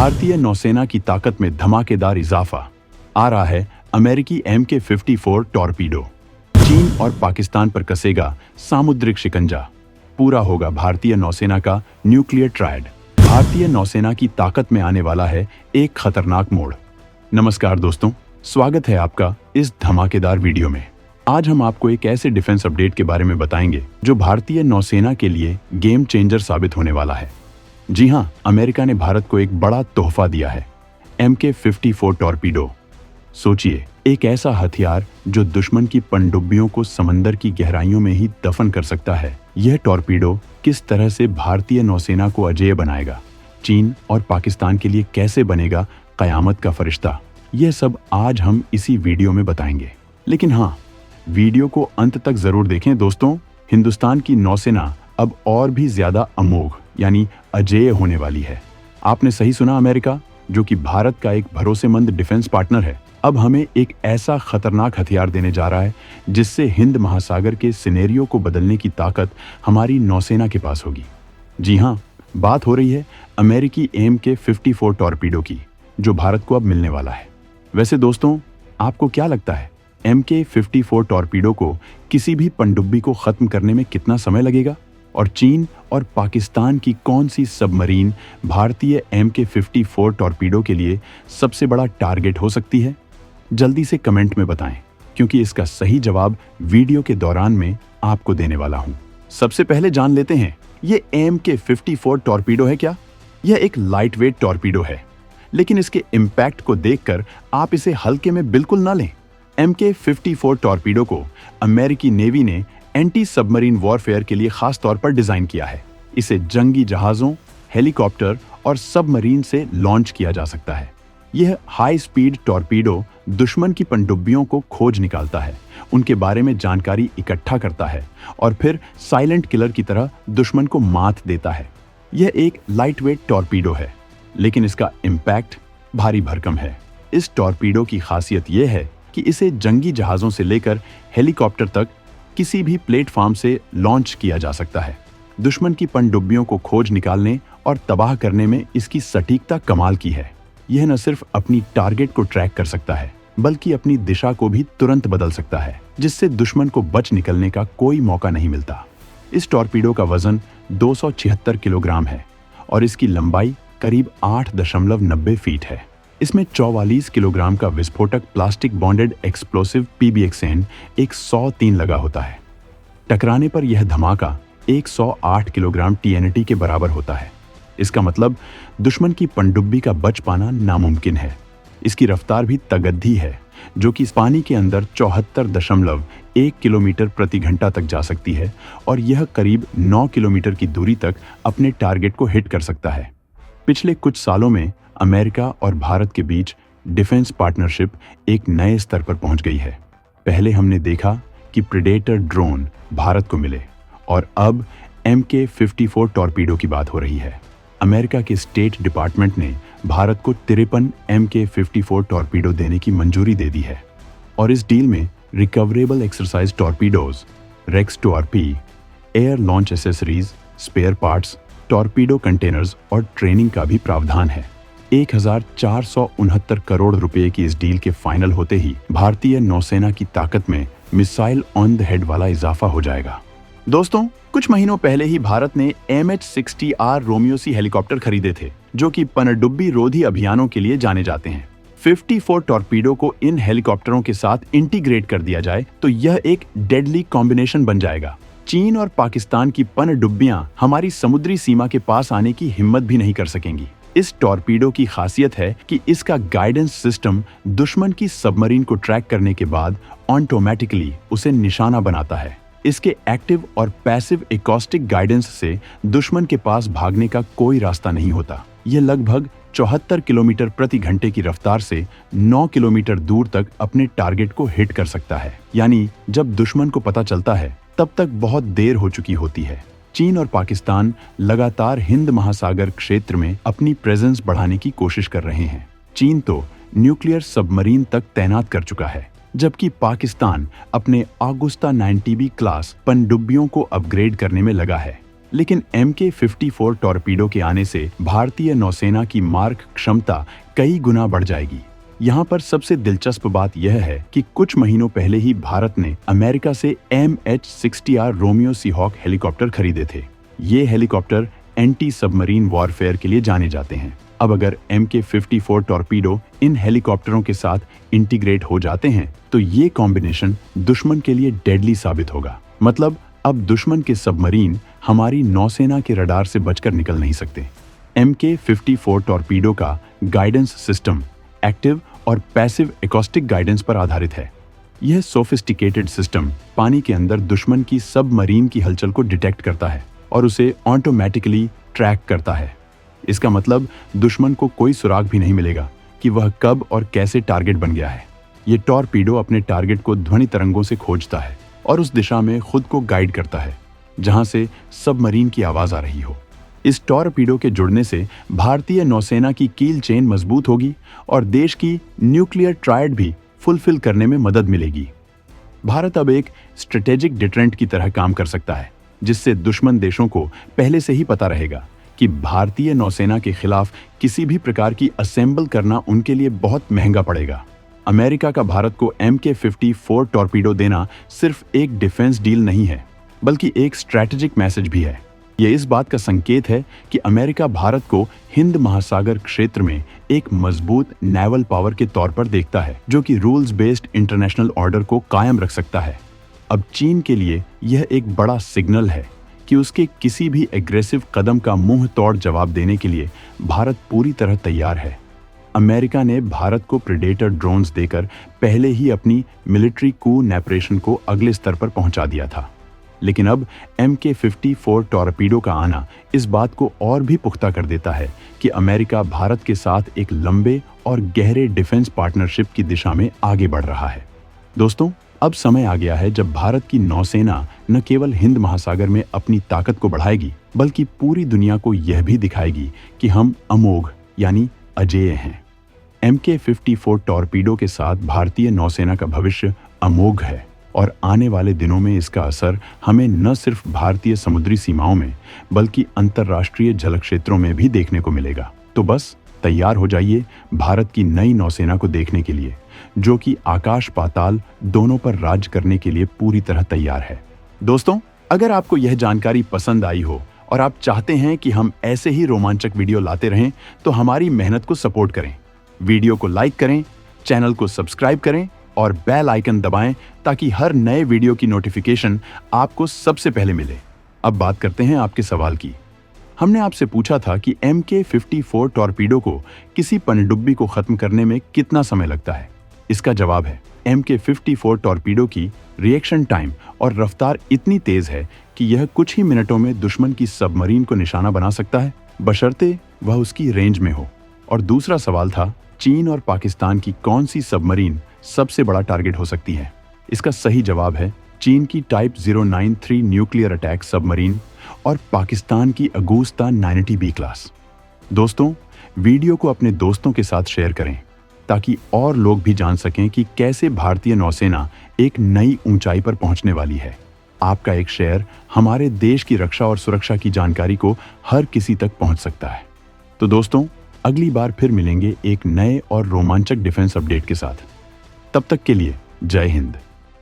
भारतीय नौसेना की ताकत में धमाकेदार इजाफा। आ रहा है अमेरिकी MK-54 टॉर्पीडो। चीन और पाकिस्तान पर कसेगा सामुद्रिक शिकंजा। पूरा होगा भारतीय नौसेना का न्यूक्लियर ट्रायड। भारतीय नौसेना की ताकत में आने वाला है एक खतरनाक मोड़। नमस्कार दोस्तों, स्वागत है आपका इस धमाकेदार वीडियो में। आज हम आपको एक ऐसे डिफेंस अपडेट के बारे में बताएंगे जो भारतीय नौसेना के लिए गेम चेंजर साबित होने वाला है। जी हां, अमेरिका ने भारत को एक बड़ा तोहफा दिया है, MK-54 टॉर्पीडो। सोचिए, एक ऐसा हथियार जो दुश्मन की पनडुब्बियों को समंदर की गहराइयों में ही दफन कर सकता है। यह टॉर्पीडो किस तरह से भारतीय नौसेना को अजेय बनाएगा, चीन और पाकिस्तान के लिए कैसे बनेगा कयामत का फरिश्ता, यह सब आज हम इसी वीडियो में बताएंगे। लेकिन हाँ, वीडियो को अंत तक जरूर देखें दोस्तों। हिंदुस्तान की नौसेना अब और भी ज्यादा अमोघ यानी अजेय होने वाली है। आपने सही सुना, अमेरिका, जो कि भारत का एक भरोसेमंद डिफेंस पार्टनर है, अब हमें एक ऐसा खतरनाक हथियार देने जा रहा है जिससे हिंद महासागर के सिनेरियो को बदलने की ताकत हमारी नौसेना के पास होगी। जी हाँ, बात हो रही है अमेरिकी MK-54 टॉर्पीडो की, जो भारत को अब मिलने वाला है। वैसे दोस्तों, आपको क्या लगता है, MK-54 टॉर्पीडो को किसी भी पनडुब्बी को खत्म करने में कितना समय लगेगा? और चीन और पाकिस्तान की कौन सी सबमरीन भारतीय MK-54 टॉर्पीडो के लिए सबसे बड़ा टारगेट हो सकती है? जल्दी से कमेंट में बताएं, क्योंकि इसका सही जवाब वीडियो के दौरान में आपको देने वाला हूं। सबसे पहले जान लेते हैं, ये MK-54 टॉर्पीडो है क्या? यह एक लाइट वेट टॉर्पीडो है, लेकिन इसके इम्पैक्ट को देखकर आप इसे हल्के में बिल्कुल ना लें। MK-54 टॉर्पीडो को अमेरिकी नेवी ने एंटी सबमरीन वॉरफेयर के लिए खास तौर पर डिजाइन किया है। इसे जंगी जहाजों, हेलीकॉप्टर और सबमरीन से लॉन्च किया जा सकता है। यह हाई स्पीड टॉर्पीडो दुश्मन की पनडुब्बियों को खोज निकालता है, उनके बारे में जानकारी इकट्ठा करता है और फिर साइलेंट किलर की तरह दुश्मन को मात देता है। यह एक लाइटवेट टॉर्पीडो है, लेकिन इसका इम्पैक्ट भारी भरकम है। इस टॉर्पीडो की खासियत यह है कि इसे जंगी जहाजों से लेकर हेलीकॉप्टर तक किसी भी प्लेटफॉर्म से लॉन्च किया जा सकता है। दुश्मन की पनडुब्बियों को खोज निकालने और तबाह करने में इसकी सटीकता कमाल की है। यह न सिर्फ अपनी टारगेट को ट्रैक कर सकता है, बल्कि अपनी दिशा को भी तुरंत बदल सकता है, जिससे दुश्मन को बच निकलने का कोई मौका नहीं मिलता। इस टॉर्पीडो का वजन 276 किलोग्राम है और इसकी लंबाई करीब 8.90 फीट है। इसमें 44 किलोग्राम का विस्फोटक प्लास्टिक बॉन्डेड एक्सप्लोसिव PBXN 103 लगा होता है। टकराने पर यह धमाका 108 किलोग्राम TNT के बराबर होता है। इसका मतलब दुश्मन की पनडुब्बी का बच पाना नामुमकिन है। इसकी रफ्तार भी तगद्दी है, जो कि पानी के अंदर 74.1 किलोमीटर प्रति घंटा तक जा सकती है और यह करीब 9 किलोमीटर की दूरी तक अपने टारगेट को हिट कर सकता है। पिछले कुछ सालों में अमेरिका और भारत के बीच डिफेंस पार्टनरशिप एक नए स्तर पर पहुंच गई है। पहले हमने देखा कि प्रेडेटर ड्रोन भारत को मिले और अब MK-54 टॉर्पीडो की बात हो रही है। अमेरिका के स्टेट डिपार्टमेंट ने भारत को 53 MK-54 टॉर्पीडो देने की मंजूरी दे दी है और इस डील में recoverable exercise torpedoes, REX-2RP, air launch accessories, spare parts, torpedo containers और ट्रेनिंग का भी प्रावधान है। 1469 करोड़ रुपए की इस डील के फाइनल होते ही भारतीय नौसेना की ताकत में मिसाइल ऑन द हेड वाला इजाफा हो जाएगा। दोस्तों, कुछ महीनों पहले ही भारत ने MH-60R रोमियो सी हेलीकॉप्टर खरीदे थे, जो कि पनडुब्बी रोधी अभियानों के लिए जाने जाते हैं। 54 टॉर्पीडो को इन हेलीकॉप्टरों के साथ इंटीग्रेट कर दिया जाए तो यह एक डेडली कॉम्बिनेशन बन जाएगा। चीन और पाकिस्तान की पनडुब्बियां हमारी समुद्री सीमा के पास आने की हिम्मत भी नहीं कर सकेंगी। इस टॉर्पीडो की खासियत है कि इसका गाइडेंस सिस्टम दुश्मन की सबमरीन को ट्रैक करने के बाद ऑटोमेटिकली उसे निशाना बनाता है। इसके एक्टिव और पैसिव एकॉस्टिक गाइडेंस से दुश्मन के पास भागने का कोई रास्ता नहीं होता। यह लगभग 74 किलोमीटर प्रति घंटे की रफ्तार से 9 किलोमीटर दूर तक अपने टारगेट को हिट कर सकता है। यानी जब दुश्मन को पता चलता है, तब तक बहुत देर हो चुकी होती है। चीन और पाकिस्तान लगातार हिंद महासागर क्षेत्र में अपनी प्रेजेंस बढ़ाने की कोशिश कर रहे हैं। चीन तो न्यूक्लियर सबमरीन तक तैनात कर चुका है, जबकि पाकिस्तान अपने ऑगुस्टा 90B क्लास पनडुब्बियों को अपग्रेड करने में लगा है। लेकिन MK-54 टॉर्पीडो के आने से भारतीय नौसेना की मारक क्षमता कई गुना बढ़ जाएगी। यहाँ पर सबसे दिलचस्प बात यह है कि कुछ महीनों पहले ही भारत ने अमेरिका से MH-60R रोमियो सीहॉक हेलीकॉप्टर खरीदे थे। ये हेलीकॉप्टर एंटी सबमरीन वॉरफेयर के लिए जाने जाते हैं। अब अगर MK-54 टॉर्पीडो इन हेलीकॉप्टरों के साथ इंटीग्रेट हो जाते हैं तो ये कॉम्बिनेशन दुश्मन के लिए डेडली साबित होगा। मतलब अब दुश्मन के सबमरीन हमारी नौसेना के रडार से बचकर निकल नहीं सकते। MK-54 टॉर्पीडो का गाइडेंस सिस्टम एक्टिव और पैसिव एकॉस्टिक गाइडेंस पर आधारित है। यह सोफिस्टिकेटेड सिस्टम पानी के अंदर दुश्मन की सबमरीन की हलचल को डिटेक्ट करता है और उसे ऑटोमेटिकली ट्रैक करता है। इसका मतलब दुश्मन को कोई सुराग भी नहीं मिलेगा कि वह कब और कैसे टारगेट बन गया है। ये टॉर्पीडो अपने टारगेट को ध्वनि तरंगों से खोजता है और उस दिशा में खुद को गाइड करता है जहां से सबमरीन की आवाज आ रही हो। इस टॉर्पीडो के जुड़ने से भारतीय नौसेना की कील चेन मजबूत होगी और देश की न्यूक्लियर ट्रायड भी फुलफिल करने में मदद मिलेगी। भारत अब एक स्ट्रेटेजिक डिटरेंट की तरह काम कर सकता है, जिससे दुश्मन देशों को पहले से ही पता रहेगा कि भारतीय नौसेना के खिलाफ किसी भी प्रकार की असेंबल करना उनके लिए बहुत महंगा पड़ेगा। अमेरिका का भारत को MK-54 टॉर्पीडो देना सिर्फ एक डिफेंस डील नहीं है, बल्कि एक स्ट्रैटेजिक मैसेज भी है। यह इस बात का संकेत है कि अमेरिका भारत को हिंद महासागर क्षेत्र में एक मजबूत नेवल पावर के तौर पर देखता है, जो कि रूल्स बेस्ड इंटरनेशनल ऑर्डर को कायम रख सकता है। अब चीन के लिए यह एक बड़ा सिग्नल है कि उसके किसी भी एग्रेसिव कदम का मुंह तोड़ जवाब देने के लिए भारत पूरी तरह तैयार है। अमेरिका ने भारत को प्रेडेटर ड्रोन्स देकर पहले ही अपनी मिलिट्री कू नैपरेशन को अगले स्तर पर पहुंचा दिया था, लेकिन अब MK-54 टॉर्पीडो का आना इस बात को और भी पुख्ता कर देता है कि अमेरिका भारत के साथ एक लंबे और गहरे डिफेंस पार्टनरशिप की दिशा में आगे बढ़ रहा है। दोस्तों, अब समय आ गया है जब भारत की नौसेना न केवल हिंद महासागर में अपनी ताकत को बढ़ाएगी, बल्कि पूरी दुनिया को यह भी दिखाएगी कि हम अमोघ यानी अजेय हैं। MK-54 टॉर्पीडो के साथ भारतीय नौसेना का भविष्य अमोघ है और आने वाले दिनों में इसका असर हमें न सिर्फ भारतीय समुद्री सीमाओं में बल्कि अंतर्राष्ट्रीय जल क्षेत्रों में भी देखने को मिलेगा। तो बस तैयार हो जाइए भारत की नई नौसेना को देखने के लिए, जो कि आकाश पाताल दोनों पर राज करने के लिए पूरी तरह तैयार है। दोस्तों, अगर आपको यह जानकारी पसंद आई हो और आप चाहते हैं कि हम ऐसे ही रोमांचक वीडियो लाते रहें, तो हमारी मेहनत को सपोर्ट करें। वीडियो को लाइक करें, चैनल को सब्सक्राइब करें और बेल आइकन दबाएं ताकि हर नए वीडियो की नोटिफिकेशन आपको सबसे पहले मिले। अब बात करते हैं आपके सवाल की। हमने आपसे पूछा था कि MK-54 टॉर्पीडो को किसी पनडुब्बी को खत्म करने में कितना समय लगता है। इसका जवाब है MK-54 टॉर्पीडो की रिएक्शन टाइम और रफ्तार इतनी तेज है कि यह कुछ ही मिनटों में दुश्मन की सबमरीन को निशाना बना सकता है, बशर्ते वह उसकी रेंज में हो। और दूसरा सवाल था, चीन और पाकिस्तान की कौन सी सबमरीन सबसे बड़ा टारगेट हो सकती है। इसका सही जवाब है चीन की टाइप 093 न्यूक्लियर अटैक सबमरीन और पाकिस्तान की अगुस्ता 90B क्लास। दोस्तों, वीडियो को अपने दोस्तों के साथ शेयर करें ताकि और लोग भी जान सकें कि कैसे भारतीय नौसेना एक नई ऊंचाई पर पहुंचने वाली है। आपका एक शेयर हमारे देश की रक्षा और सुरक्षा की जानकारी को हर किसी तक पहुंच सकता है। तो दोस्तों, अगली बार फिर मिलेंगे एक नए और रोमांचक डिफेंस अपडेट के साथ। तब तक के लिए जय हिंद।